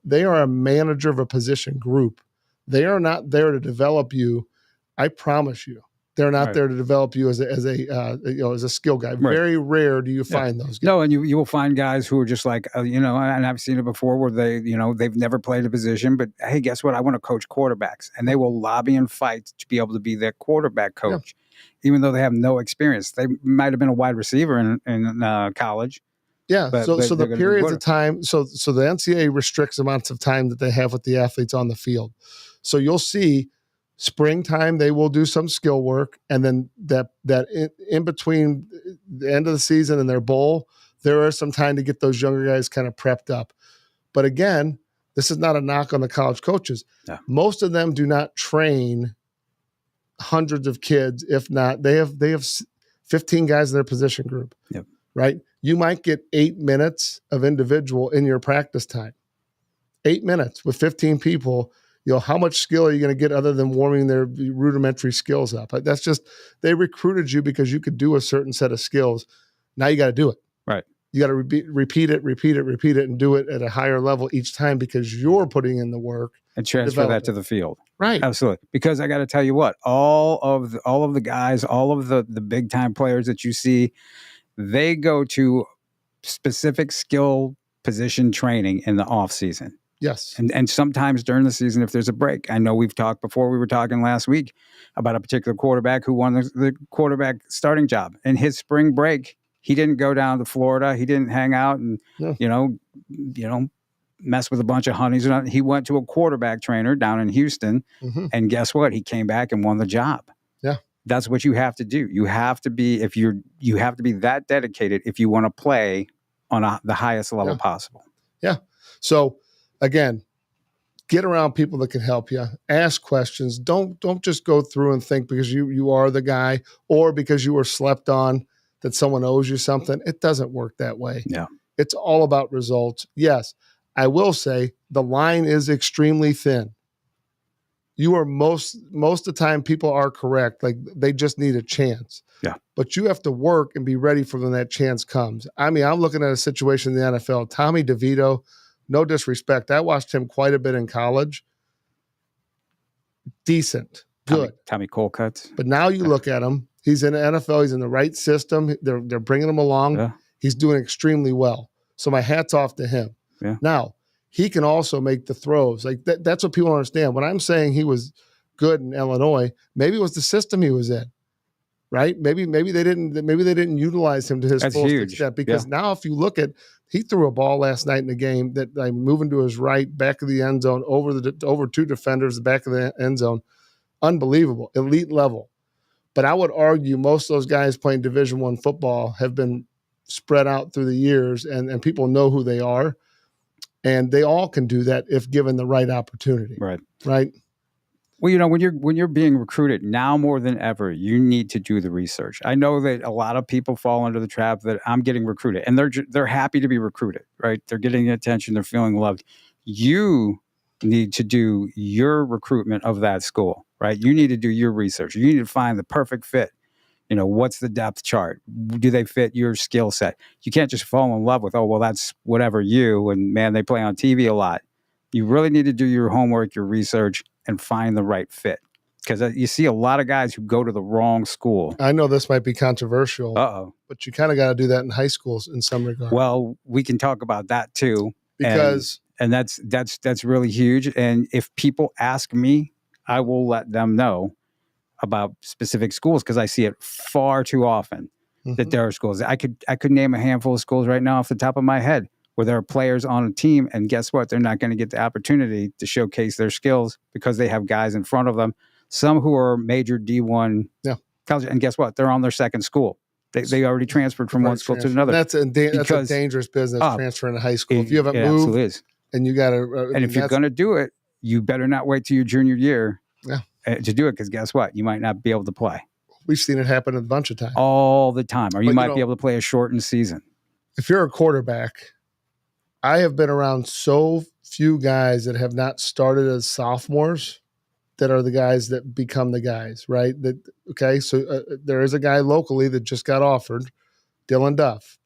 They are a manager of a position group. They are not there to develop you. I promise you, they're not there to develop you as a skill guy. Right. Very rare do you find those guys. No, and you will find guys who are just like, and I've seen it before where they've never played a position, but hey, guess what? I want to coach quarterbacks, and they will lobby and fight to be able to be their quarterback coach, even though they have no experience. They might have been a wide receiver in college. Yeah. But so the periods of time, so the NCAA restricts amounts of time that they have with the athletes on the field. So you'll see springtime, they will do some skill work. And then that in between the end of the season and their bowl, there is some time to get those younger guys kind of prepped up. But again, this is not a knock on the college coaches. No. Most of them do not train hundreds of kids. If not, they have 15 guys in their position group, right? You might get 8 minutes of individual in your practice time. 8 minutes with 15 people. How much skill are you going to get other than warming their rudimentary skills up? That's just, they recruited you because you could do a certain set of skills. Now you got to do it. Right. You got to repeat it, and do it at a higher level each time because you're putting in the work and transfer that to the field. Right. Absolutely. Because I got to tell you what, all of the guys, all of the big time players that you see, they go to specific skill position training in the off season. Yes. And sometimes during the season, if there's a break. I know we've talked before, we were talking last week about a particular quarterback who won the quarterback starting job. In his spring break, he didn't go down to Florida. He didn't hang out and, mess with a bunch of honeys. He went to a quarterback trainer down in Houston. Mm-hmm. And guess what? He came back and won the job. Yeah. That's what you have to do. You have to be, you have to be that dedicated if you want to play on the highest level possible. Yeah. So, again, get around people that can help you. Ask questions. Don't just go through and think because you are the guy or because you were slept on that someone owes you something. It doesn't work that way. Yeah. It's all about results. Yes, I will say the line is extremely thin. You are most of the time people are correct. Like they just need a chance. Yeah. But you have to work and be ready for when that chance comes. I mean, I'm looking at a situation in the NFL. Tommy DeVito, no disrespect. I watched him quite a bit in college. Decent. Good. Tommy Colcutt. But now you look at him. He's in the NFL. He's in the right system. They're bringing him along. Yeah. He's doing extremely well. So my hat's off to him. Yeah. Now, he can also make the throws. Like that's what people understand. When I'm saying he was good in Illinois, maybe it was the system he was in. Right? Maybe they didn't utilize him to his full extent. Because now if you look at, he threw a ball last night in the game that moving to his right, back of the end zone, over two defenders, the back of the end zone. Unbelievable, elite level. But I would argue most of those guys playing Division I football have been spread out through the years, and people know who they are, and they all can do that if given the right opportunity. Right. Right. Well, when you're being recruited now more than ever, you need to do the research. I know that a lot of people fall under the trap that I'm getting recruited, and they're happy to be recruited, right? They're getting attention, they're feeling loved. You need to do your recruitment of that school, right? You need to do your research. You need to find the perfect fit. What's the depth chart? Do they fit your skill set? You can't just fall in love with, that's whatever and man, they play on TV a lot. You really need to do your homework, your research, and find the right fit. Because you see a lot of guys who go to the wrong school. I know this might be controversial, but you kind of got to do that in high schools in some regard. Well, we can talk about that too. Because And that's really huge. And if people ask me, I will let them know about specific schools because I see it far too often that there are schools. I could name a handful of schools right now off the top of my head where there are players on a team, and guess what? They're not going to get the opportunity to showcase their skills because they have guys in front of them, some who are major D1 college, and guess what? They're on their second school. They already transferred from one school to another. That's a dangerous business, transferring to high school. If you haven't moved, is. And you got to, and if you're going to do it, you better not wait till your junior year to do it, because guess what? You might not be able to play. We've seen it happen a bunch of times. All the time. Or you might be able to play a shortened season. If you're a quarterback, I have been around so few guys that have not started as sophomores that are the guys that become the guys, right? So there is a guy locally that just got offered, Dylan Duff.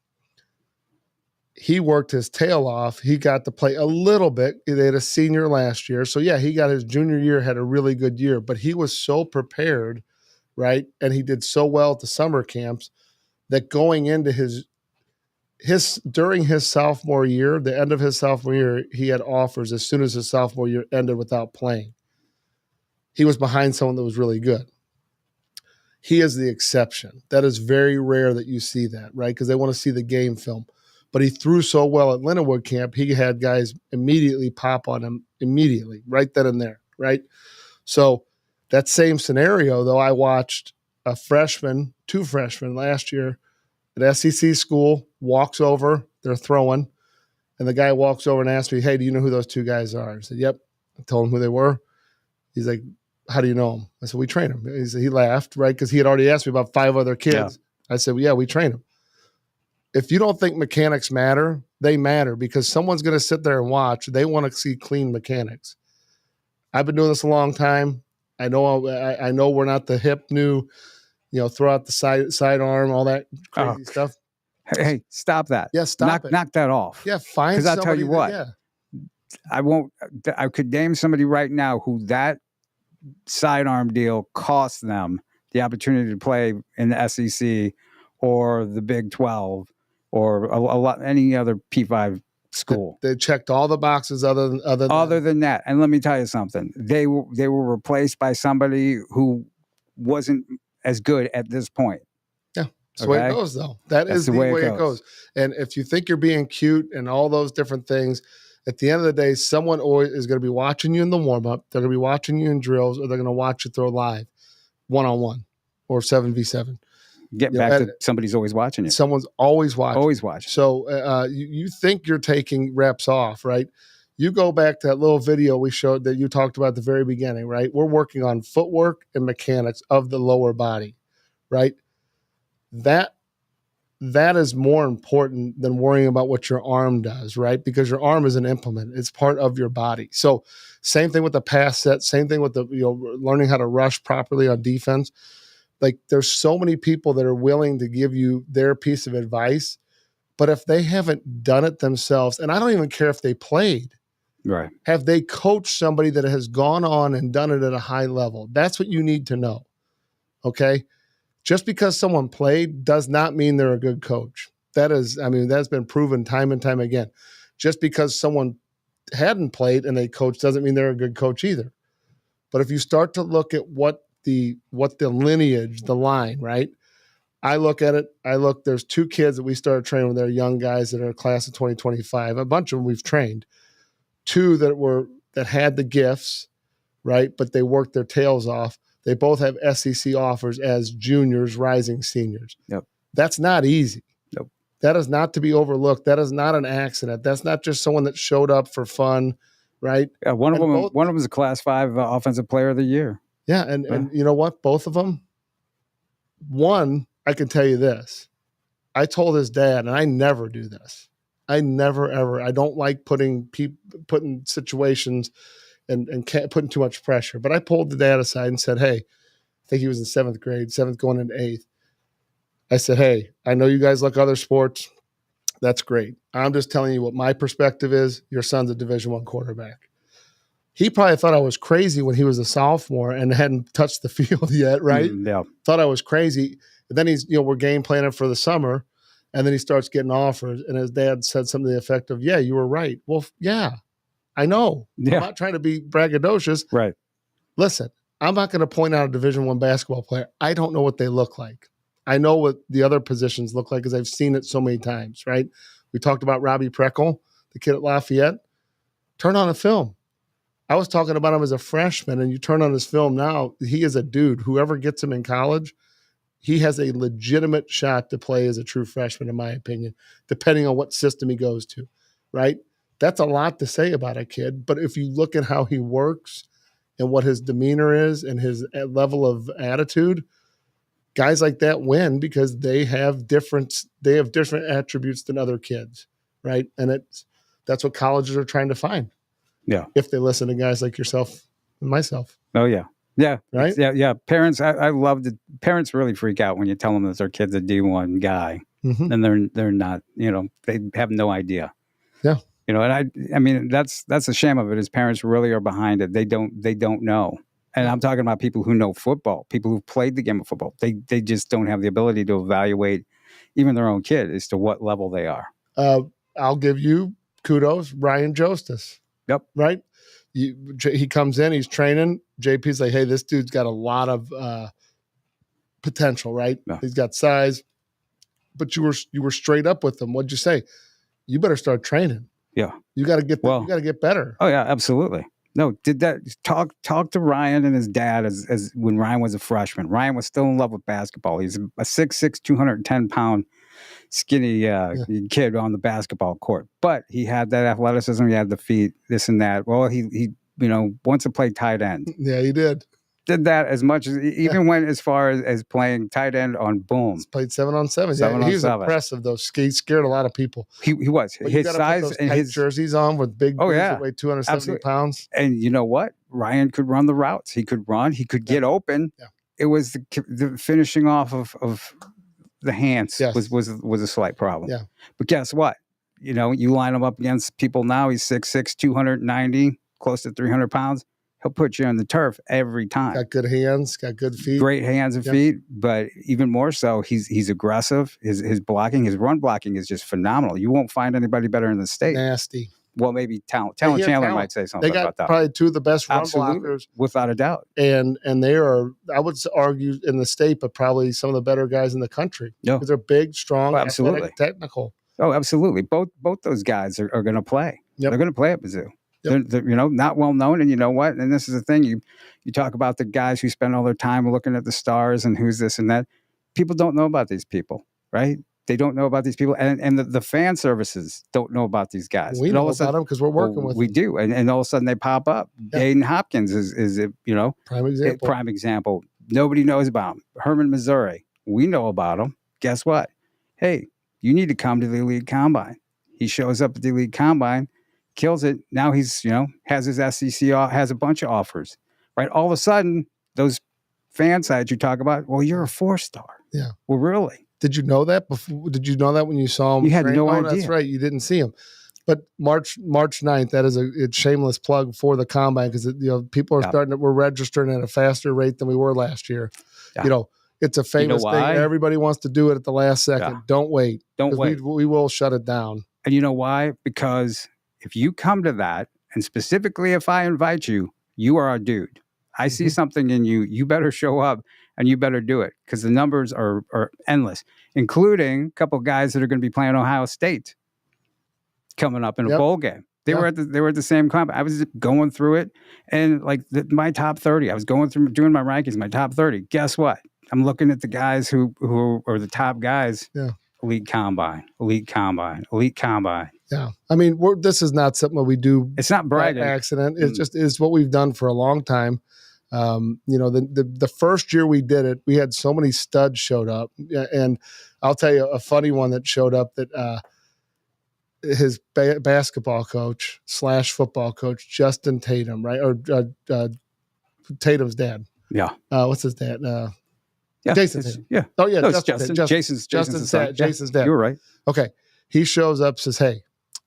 He worked his tail off. He got to play a little bit. They had a senior last year. So, he got his junior year, had a really good year. But he was so prepared, right? And he did so well at the summer camps that going into during his sophomore year, the end of his sophomore year, he had offers as soon as his sophomore year ended without playing. He was behind someone that was really good. He is the exception. That is very rare that you see that, right? Because they want to see the game film. But he threw so well at Lindenwood camp, he had guys immediately pop on him immediately, right then and there, right? So that same scenario, though, I watched two freshmen last year at SEC school, walks over, they're throwing, and the guy walks over and asks me, hey, do you know who those two guys are? I said, yep. I told him who they were. He's like, how do you know them? I said, we train them. He laughed, right? Because he had already asked me about 5 other kids. Yeah. I said, well, yeah, we train them. If you don't think mechanics matter, they matter, because someone's going to sit there and watch. They want to see clean mechanics. I've been doing this a long time. I know we're not the hip new, throw out the sidearm, all that crazy stuff. Hey, stop that. Yeah, stop it. Knock that off. Yeah, fine. Because I'll tell you what. I could name somebody right now who that sidearm deal cost them the opportunity to play in the SEC or the Big 12 or a lot any other P5 school. They checked all the boxes other than that. And let me tell you something. They were replaced by somebody who wasn't as good at this point. Yeah. That's the way it goes, though. That's the way it goes. And if you think you're being cute and all those different things, at the end of the day, someone always is going to be watching you in the warm-up. They're going to be watching you in drills, or they're going to watch you throw live, 1-on-1 or 7v7. Get back to somebody's always watching you. Someone's always watching. Always watching. So you think you're taking reps off, right? You go back to that little video we showed that you talked about at the very beginning, right? We're working on footwork and mechanics of the lower body, right? That is more important than worrying about what your arm does, right? Because your arm is an implement. It's part of your body. So same thing with the pass set, same thing with the learning how to rush properly on defense. Like, there's so many people that are willing to give you their piece of advice, but if they haven't done it themselves, and I don't even care if they played, right? Have they coached somebody that has gone on and done it at a high level? That's what you need to know, okay? Just because someone played does not mean they're a good coach. That's been proven time and time again. Just because someone hadn't played and they coached doesn't mean they're a good coach either. But if you start to look at what the lineage, the line, right? I look at it. There's 2 kids that we started training when they're young guys that are class of 2025. A bunch of them we've trained. 2 that had the gifts, right? But they worked their tails off. They both have SEC offers as juniors, rising seniors. Yep. That's not easy. Nope. That is not to be overlooked. That is not an accident. That's not just someone that showed up for fun, right? One of them is a Class 5 Offensive Player of the Year. Yeah, and you know what? Both of them. One, I can tell you this. I told his dad, and I never do this. I never, ever. I don't like putting situations and putting too much pressure. But I pulled the dad aside and said, hey, I think he was in 7th grade, 7th going into 8th. I said, hey, I know you guys like other sports. That's great. I'm just telling you what my perspective is. Your son's a Division I quarterback. He probably thought I was crazy when he was a sophomore and hadn't touched the field yet, right? Yeah. Thought I was crazy. And then we're game planning for the summer, and then he starts getting offers. And his dad said something to the effect of, yeah, you were right. Well, yeah, I know. Yeah. I'm not trying to be braggadocious. Right. Listen, I'm not going to point out a Division I basketball player. I don't know what they look like. I know what the other positions look like because I've seen it so many times, right? We talked about Robbie Preckle, the kid at Lafayette. Turn on a film. I was talking about him as a freshman, and you turn on his film now, he is a dude. Whoever gets him in college, he has a legitimate shot to play as a true freshman, in my opinion, depending on what system he goes to, right? That's a lot to say about a kid. But if you look at how he works and what his demeanor is and his level of attitude, guys like that win because they have different attributes than other kids, right? And that's what colleges are trying to find. Yeah. If they listen to guys like yourself and myself. Oh, yeah. Yeah. Right? Yeah. Parents, I love it. Parents really freak out when you tell them that their kid's a D1 guy, and they're not, they have no idea. Yeah. And I mean, that's a shame of it is parents really are behind it. They don't know. And I'm talking about people who know football, people who've played the game of football. They just don't have the ability to evaluate even their own kid as to what level they are. I'll give you kudos, Ryan Jostis. Yep. Right? He comes in, he's training. JP's like, hey, this dude's got a lot of potential, right? Yeah. He's got size. But you were straight up with him. What'd you say? You better start training. Yeah. You got to get better. Oh yeah, absolutely. No, did that talk to Ryan and his dad as when Ryan was a freshman. Ryan was still in love with basketball. He's a 6'6", 210-pound skinny kid on the basketball court. But he had that athleticism, he had the feet, this and that. Well, he wants to play tight end. Yeah, he did. Did that as much as even went as far as playing tight end on Boom. He's played 7-on-7. Yeah, he was impressive though. He scared a lot of people. He was. But his size and his jerseys on with big boots that weigh 270 Absolutely. pounds. And you know what? Ryan could run the routes. He could run. He could get open. Yeah. It was the finishing off of the hands was a slight problem. Yeah. But guess what? You line him up against people now. He's 6'6", 290, close to 300 pounds. He'll put you on the turf every time. Got good hands, got good feet. Great hands and feet, but even more so, he's aggressive. His blocking, his run blocking is just phenomenal. You won't find anybody better in the state. Nasty. Well, maybe Talent Chandler might say something about that. They got probably two of the best run blockers. Without a doubt. And they are, I would argue, in the state, but probably some of the better guys in the country. Yeah. Because they're big, strong, athletic, technical. Oh, absolutely. Both those guys are going to play. Yep. They're going to play at Mizzou. Yep. They're not well known, and you know what? And this is the thing: you talk about the guys who spend all their time looking at the stars and who's this and that. People don't know about these people, right? They don't know about these people, and the fan services don't know about these guys. We know about them because we're working with them. We do, and all of a sudden they pop up. Yeah. Aiden Hopkins is prime example. Nobody knows about him. Herman, Missouri. We know about him. Guess what? Hey, you need to come to the Elite Combine. He shows up at the Elite Combine. Kills it. Now he's, has his SEC, has a bunch of offers, right? All of a sudden, those fan sites you talk about, well, you're a 4-star. Yeah. Well, really? Did you know that before? Did you know that when you saw him? You had no idea. That's right. You didn't see him. But March 9th, that is a shameless plug for the Combine because, people are we're registering at a faster rate than we were last year. Yeah. It's a famous thing. Everybody wants to do it at the last second. Yeah. Don't wait. Don't wait. We will shut it down. And you know why? Because if you come to that, and specifically if I invite you, you are our dude. I see something in you. You better show up and you better do it because the numbers are endless, including a couple of guys that are going to be playing Ohio State coming up in a bowl game. They were at the same comp. I was going through it, and my top 30. I was going through doing my rankings, my top 30. Guess what? I'm looking at the guys who are the top guys. Yeah. Elite Combine. Yeah. I mean, this is not something that we do. It's not bragging. By accident. It's just is what we've done for a long time. The first year we did it, we had so many studs showed up. And I'll tell you a funny one that showed up that his basketball coach / football coach, Justin Tatum, right? Or Tatum's dad. Yeah. What's his dad? Jason's dad. Yeah. Oh, yeah. No, Jason's dad. Jason's dad. You're right. Okay. He shows up, says, hey,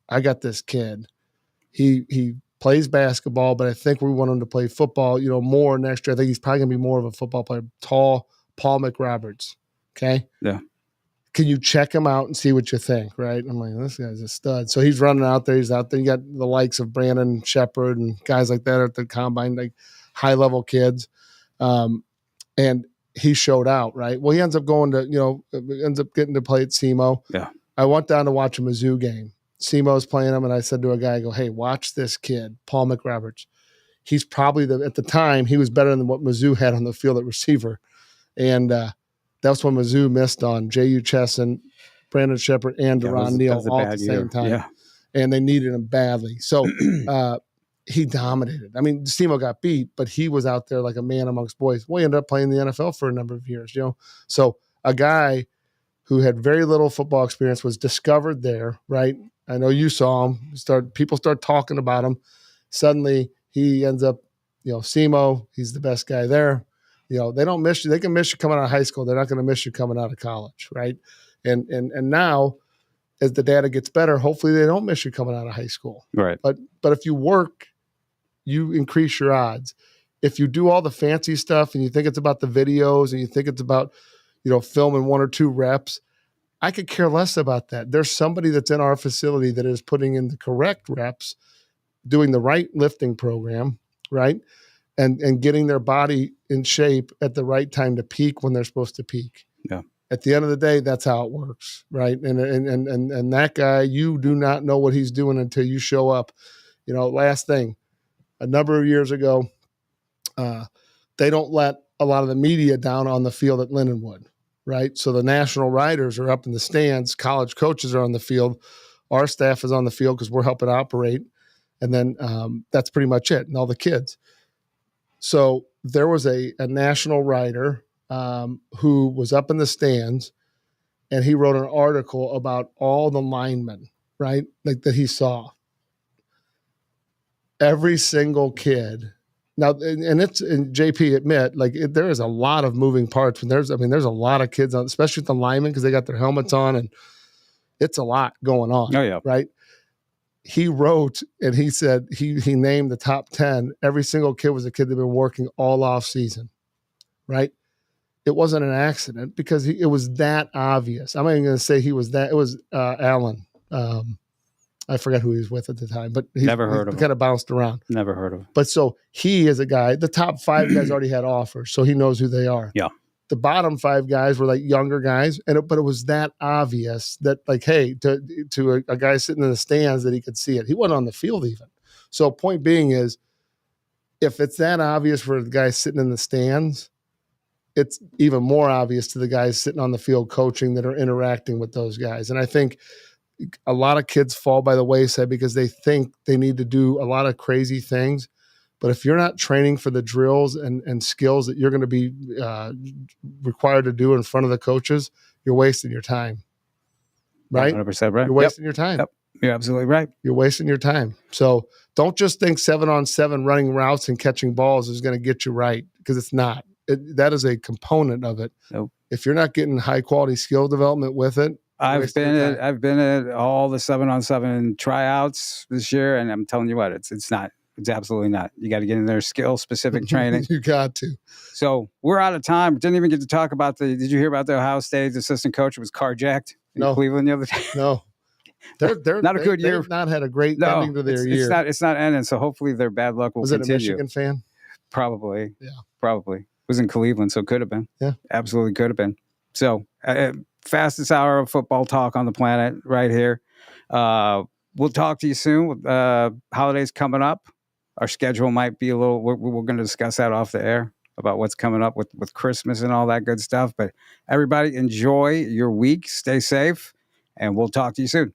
I got this kid. He plays basketball, but I think we want him to play football, more next year. I think he's probably going to be more of a football player. Tall, Paul McRoberts. Okay? Yeah. can you check him out and see what you think? Right. I'm like, this guy's a stud. So he's running out there. He's out there. You got the likes of Brandon Shepard and guys like that at the combine, like high level kids. And he showed out, right? Well, he ends up going to, ends up getting to play at SEMO. Yeah. I went down to watch a Mizzou game. SEMO's playing him, and I said to a guy, I go, hey, watch this kid, Paul McRoberts. He's probably, at the time, he was better than what Mizzou had on the field at receiver. And that's when Mizzou missed on J.U. Chesson, Brandon Shepard, and Deron Neal all at the same time. Yeah. And they needed him badly. So he dominated. I mean, SEMO got beat, but he was out there like a man amongst boys. Well, he ended up playing the NFL for a number of years, So a guy who had very little football experience was discovered there, right? I know you saw him. People start talking about him. Suddenly he ends up, SEMO, he's the best guy there. They don't miss you. They can miss you coming out of high school. They're not going to miss you coming out of college, right? And now, as the data gets better, hopefully they don't miss you coming out of high school. Right. But if you work, you increase your odds. If you do all the fancy stuff and you think it's about the videos and you think it's about, filming 1 or 2 reps, I could care less about that. There's somebody that's in our facility that is putting in the correct reps, doing the right lifting program, right? And getting their body in shape at the right time to peak when they're supposed to peak. Yeah. At the end of the day, that's how it works, right? And that guy, you do not know what he's doing until you show up. Last thing, a number of years ago, they don't let a lot of the media down on the field at Lindenwood, right? So the national writers are up in the stands. College coaches are on the field. Our staff is on the field because we're helping operate. And then that's pretty much it, and all the kids. So there was a national writer who was up in the stands, and he wrote an article about all the linemen, right, like that he saw. Every single kid. Now, and JP admit, there is a lot of moving parts. There's a lot of kids on, especially with the linemen, because they got their helmets on, and it's a lot going on. Oh, yeah. Right. He wrote, and he said he named the top 10. Every single kid was a kid that had been working all off season. Right. It wasn't an accident because it was that obvious. I'm not even going to say he was that. It was Allen. I forgot who he was with at the time, but Never heard of him. Kind of bounced around. Never heard of him. But so he is a guy, the top 5 guys already had offers, so he knows who they are. Yeah. The bottom 5 guys were like younger guys, but it was that obvious that, like, hey, to a guy sitting in the stands, that he could see it. He wasn't on the field even. So point being is, if it's that obvious for the guy sitting in the stands, it's even more obvious to the guys sitting on the field coaching that are interacting with those guys. And I think a lot of kids fall by the wayside because they think they need to do a lot of crazy things. But if you're not training for the drills and skills that you're going to be required to do in front of the coaches, you're wasting your time. Right? 100% right. You're wasting your time. Yep. You're absolutely right. You're wasting your time. So don't just think 7-on-7 running routes and catching balls is going to get you right, because it's not. That is a component of it. Nope. If you're not getting high quality skill development with it, I've been at all the 7-on-7 tryouts this year, and I'm telling you what, it's absolutely not. You got to get in there, skill specific training. You got to. So we're out of time. Didn't even get to talk about did you hear about the Ohio State assistant coach who was carjacked in Cleveland the other day? No. They're not a good year. They've not had a great ending to their year. It's not ending. So hopefully their bad luck will continue. Was it a Michigan fan? Probably. Yeah. Probably. It was in Cleveland, so it could have been. Yeah. Absolutely could have been. So fastest hour of football talk on the planet right here. We'll talk to you soon with holidays coming up. Our schedule might be a little, we're going to discuss that off the air about what's coming up with Christmas and all that good stuff. But everybody enjoy your week. Stay safe, and we'll talk to you soon.